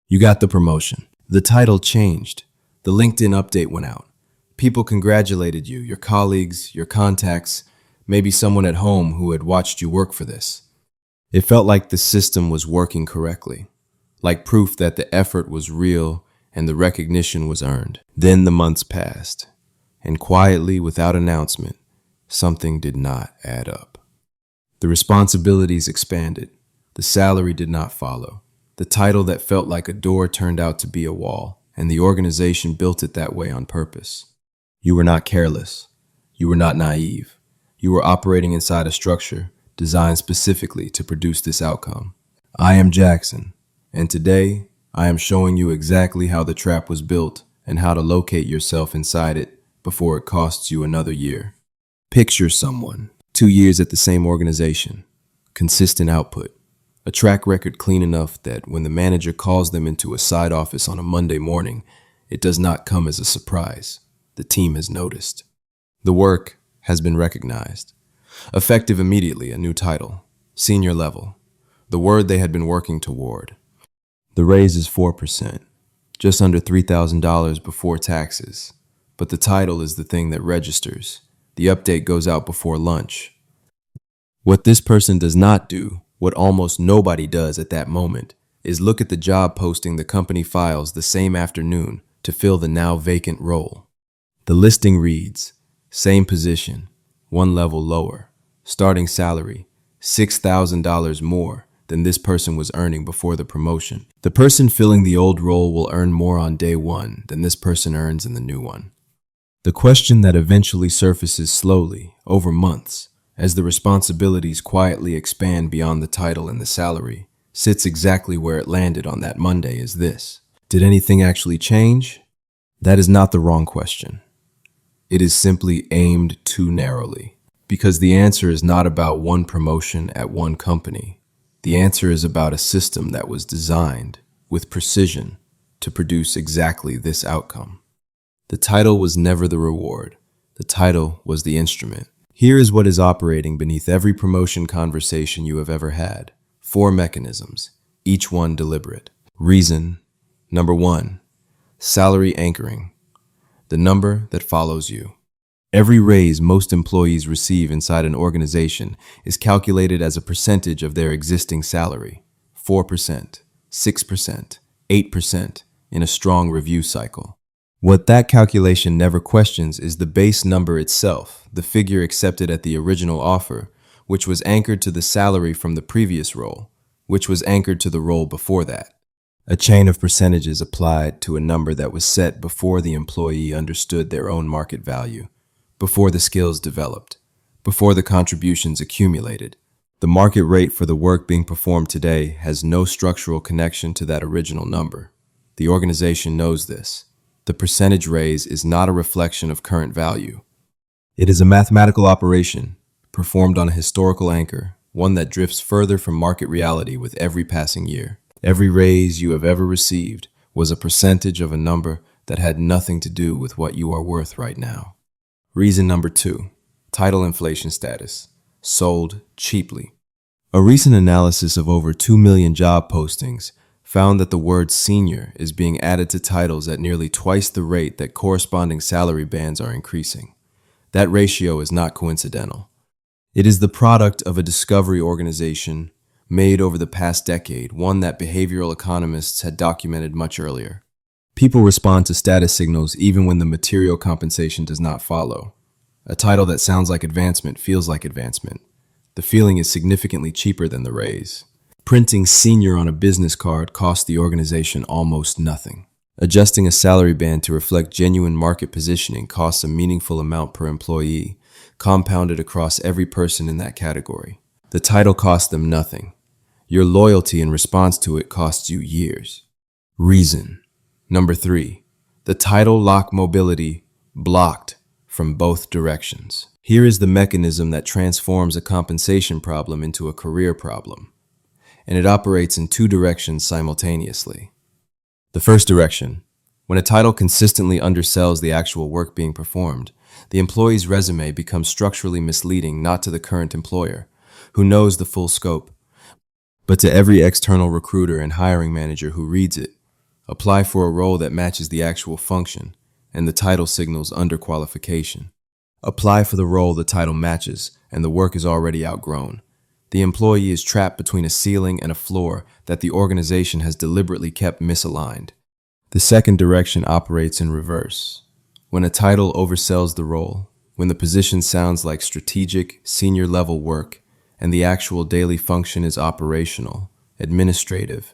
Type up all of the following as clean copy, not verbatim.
You got the promotion. The title changed. The LinkedIn update went out. People congratulated you, your colleagues, your contacts, maybe someone at home who had watched you work for this. It felt like the system was working correctly, like proof that the effort was real and the recognition was earned. Then the months passed, and quietly, without announcement, something did not add up. The responsibilities expanded. The salary did not follow. The title that felt like a door turned out to be a wall, and the organization built it that way on purpose. You were not careless. You were not naive. You were operating inside a structure designed specifically to produce this outcome. I am Jackson, and today I am showing you exactly how the trap was built and how to locate yourself inside it before it costs you another year. Picture someone, 2 years at the same organization, consistent output, a track record clean enough that when the manager calls them into a side office on a Monday morning, it does not come as a surprise. The team has noticed. The work has been recognized. Effective immediately, a new title, senior level, the word they had been working toward. The raise is 4%, just under $3,000 before taxes, but the title is the thing that registers. The update goes out before lunch. What this person does not do, what almost nobody does at that moment, is look at the job posting the company files the same afternoon to fill the now vacant role. The listing reads, same position, one level lower, starting salary, $6,000 more than this person was earning before the promotion. The person filling the old role will earn more on day one than this person earns in the new one. The question that eventually surfaces slowly, over months, as the responsibilities quietly expand beyond the title and the salary, sits exactly where it landed on that Monday is this. Did anything actually change? That is not the wrong question. It is simply aimed too narrowly, because the answer is not about one promotion at one company. The answer is about a system that was designed, with precision, to produce exactly this outcome. The title was never the reward. The title was the instrument. Here is what is operating beneath every promotion conversation you have ever had. 4 mechanisms, each one deliberate. Reason. Number 1, salary anchoring. The number that follows you. Every raise most employees receive inside an organization is calculated as a percentage of their existing salary. 4%, 6%, 8% in a strong review cycle. What that calculation never questions is the base number itself, the figure accepted at the original offer, which was anchored to the salary from the previous role, which was anchored to the role before that. A chain of percentages applied to a number that was set before the employee understood their own market value, before the skills developed, before the contributions accumulated. The market rate for the work being performed today has no structural connection to that original number. The organization knows this. The percentage raise is not a reflection of current value. It is a mathematical operation performed on a historical anchor, one that drifts further from market reality with every passing year. Every raise you have ever received was a percentage of a number that had nothing to do with what you are worth right now. Reason number 2, title inflation status, sold cheaply. A recent analysis of over 2 million job postings found that the word senior is being added to titles at nearly twice the rate that corresponding salary bands are increasing. That ratio is not coincidental. It is the product of a discovery organization made over the past decade, one that behavioral economists had documented much earlier. People respond to status signals even when the material compensation does not follow. A title that sounds like advancement feels like advancement. The feeling is significantly cheaper than the raise. Printing senior on a business card costs the organization almost nothing. Adjusting a salary band to reflect genuine market positioning costs a meaningful amount per employee, compounded across every person in that category. The title costs them nothing. Your loyalty in response to it costs you years. Reason. Number 3, the title lock mobility blocked from both directions. Here is the mechanism that transforms a compensation problem into a career problem, and it operates in 2 directions simultaneously. The first direction, when a title consistently undersells the actual work being performed, the employee's resume becomes structurally misleading not to the current employer, who knows the full scope, but to every external recruiter and hiring manager who reads it. Apply for a role that matches the actual function, and the title signals underqualification. Apply for the role the title matches, and the work is already outgrown. The employee is trapped between a ceiling and a floor that the organization has deliberately kept misaligned. The second direction operates in reverse. When a title oversells the role, when the position sounds like strategic, senior-level work, and the actual daily function is operational, administrative,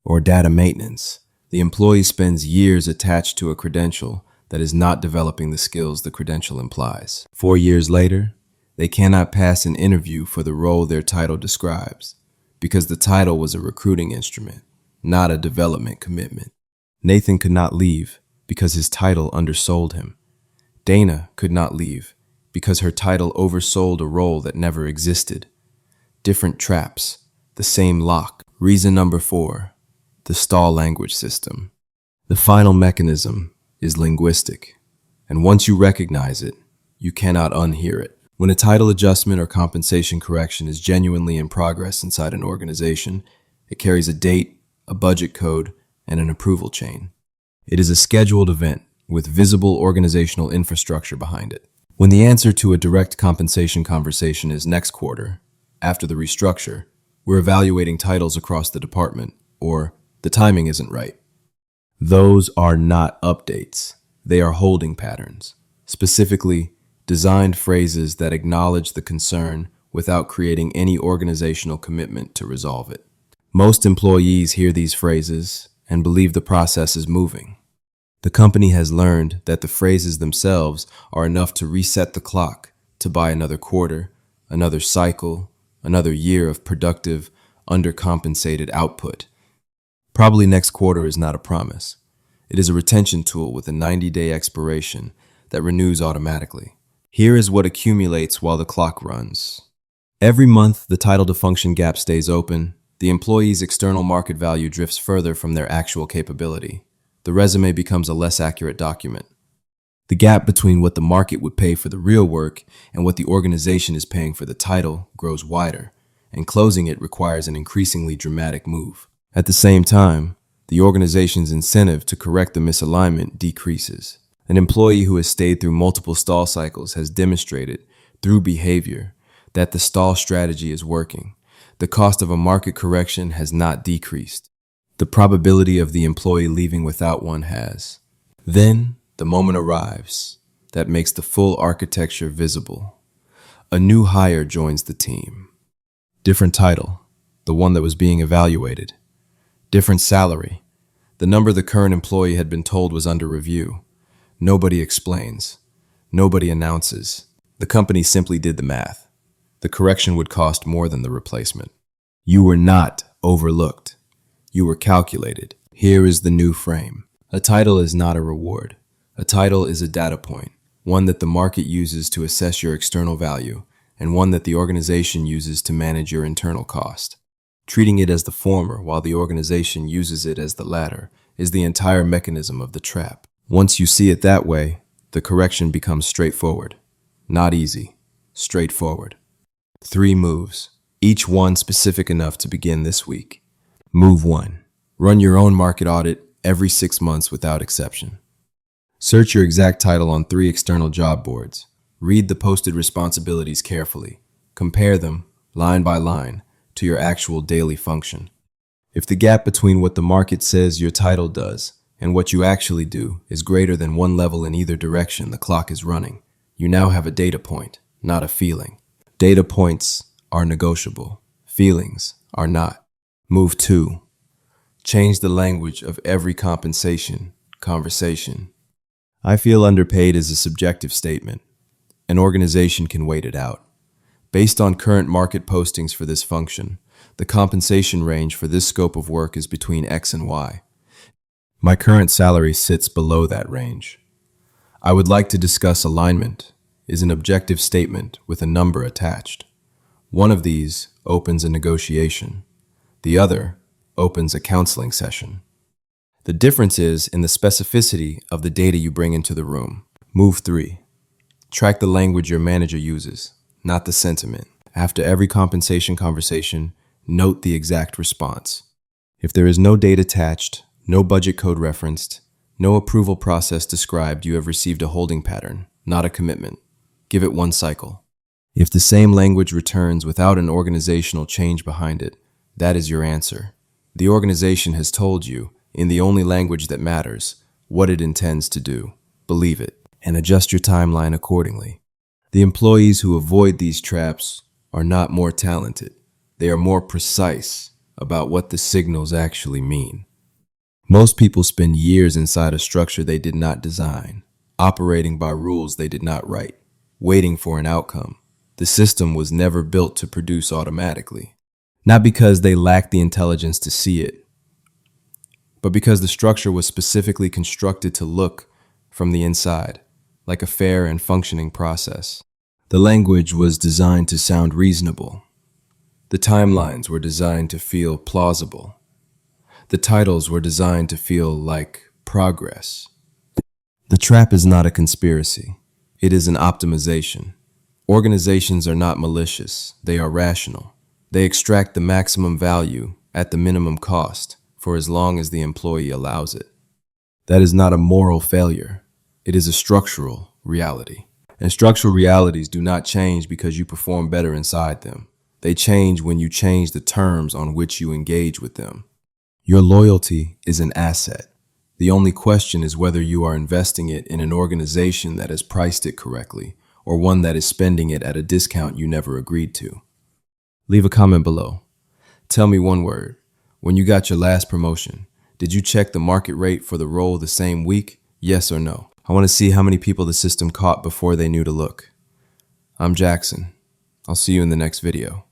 or data maintenance, the employee spends years attached to a credential that is not developing the skills the credential implies. 4 years later, they cannot pass an interview for the role their title describes, because the title was a recruiting instrument, not a development commitment. Nathan could not leave because his title undersold him. Dana could not leave because her title oversold a role that never existed. Different traps, the same lock. Reason number 4, the stall language system. The final mechanism is linguistic, and once you recognize it, you cannot unhear it. When a title adjustment or compensation correction is genuinely in progress inside an organization, it carries a date, a budget code, and an approval chain. It is a scheduled event with visible organizational infrastructure behind it. When the answer to a direct compensation conversation is next quarter, after the restructure, we're evaluating titles across the department, or the timing isn't right. Those are not updates. They are holding patterns, specifically designed phrases that acknowledge the concern without creating any organizational commitment to resolve it. Most employees hear these phrases and believe the process is moving. The company has learned that the phrases themselves are enough to reset the clock, to buy another quarter, another cycle, another year of productive, undercompensated output. Probably next quarter is not a promise. It is a retention tool with a 90-day expiration that renews automatically. Here is what accumulates while the clock runs. Every month, the title to function gap stays open. The employee's external market value drifts further from their actual capability. The resume becomes a less accurate document. The gap between what the market would pay for the real work and what the organization is paying for the title grows wider, and closing it requires an increasingly dramatic move. At the same time, the organization's incentive to correct the misalignment decreases. An employee who has stayed through multiple stall cycles has demonstrated, through behavior, that the stall strategy is working. The cost of a market correction has not decreased. The probability of the employee leaving without one has. Then, the moment arrives that makes the full architecture visible. A new hire joins the team. Different title, the one that was being evaluated. Different salary, the number the current employee had been told was under review. Nobody explains. Nobody announces. The company simply did the math. The correction would cost more than the replacement. You were not overlooked. You were calculated. Here is the new frame. A title is not a reward. A title is a data point, one that the market uses to assess your external value, and one that the organization uses to manage your internal cost. Treating it as the former while the organization uses it as the latter is the entire mechanism of the trap. Once you see it that way, the correction becomes straightforward. Not easy, straightforward. 3 moves, each one specific enough to begin this week. Move 1. Run your own market audit every 6 months without exception. Search your exact title on 3 external job boards. Read the posted responsibilities carefully. Compare them, line by line, to your actual daily function. If the gap between what the market says your title does and what you actually do is greater than 1 level in either direction, the clock is running. You now have a data point, not a feeling. Data points are negotiable. Feelings are not. Move 2. Change the language of every compensation conversation. I feel underpaid is a subjective statement. An organization can wait it out. Based on current market postings for this function, the compensation range for this scope of work is between X and Y. My current salary sits below that range. I would like to discuss alignment is an objective statement with a number attached. One of these opens a negotiation. The other opens a counseling session. The difference is in the specificity of the data you bring into the room. Move 3. Track the language your manager uses, not the sentiment. After every compensation conversation, note the exact response. If there is no date attached, No budget code referenced. No approval process described. You have received a holding pattern, not a commitment. Give it one cycle. If the same language returns without an organizational change behind it, that is your answer. The organization has told you, in the only language that matters, what it intends to do. Believe it, and adjust your timeline accordingly. The employees who avoid these traps are not more talented. They are more precise about what the signals actually mean. Most people spend years inside a structure they did not design, operating by rules they did not write, waiting for an outcome. The system was never built to produce automatically, not because they lacked the intelligence to see it, but because the structure was specifically constructed to look from the inside, like a fair and functioning process. The language was designed to sound reasonable. The timelines were designed to feel plausible. The titles were designed to feel like progress. The trap is not a conspiracy. It is an optimization. Organizations are not malicious. They are rational. They extract the maximum value at the minimum cost for as long as the employee allows it. That is not a moral failure. It is a structural reality. And structural realities do not change because you perform better inside them. They change when you change the terms on which you engage with them. Your loyalty is an asset. The only question is whether you are investing it in an organization that has priced it correctly or one that is spending it at a discount you never agreed to. Leave a comment below. Tell me one word. When you got your last promotion, did you check the market rate for the role the same week? Yes or no? I want to see how many people the system caught before they knew to look. I'm Jackson. I'll see you in the next video.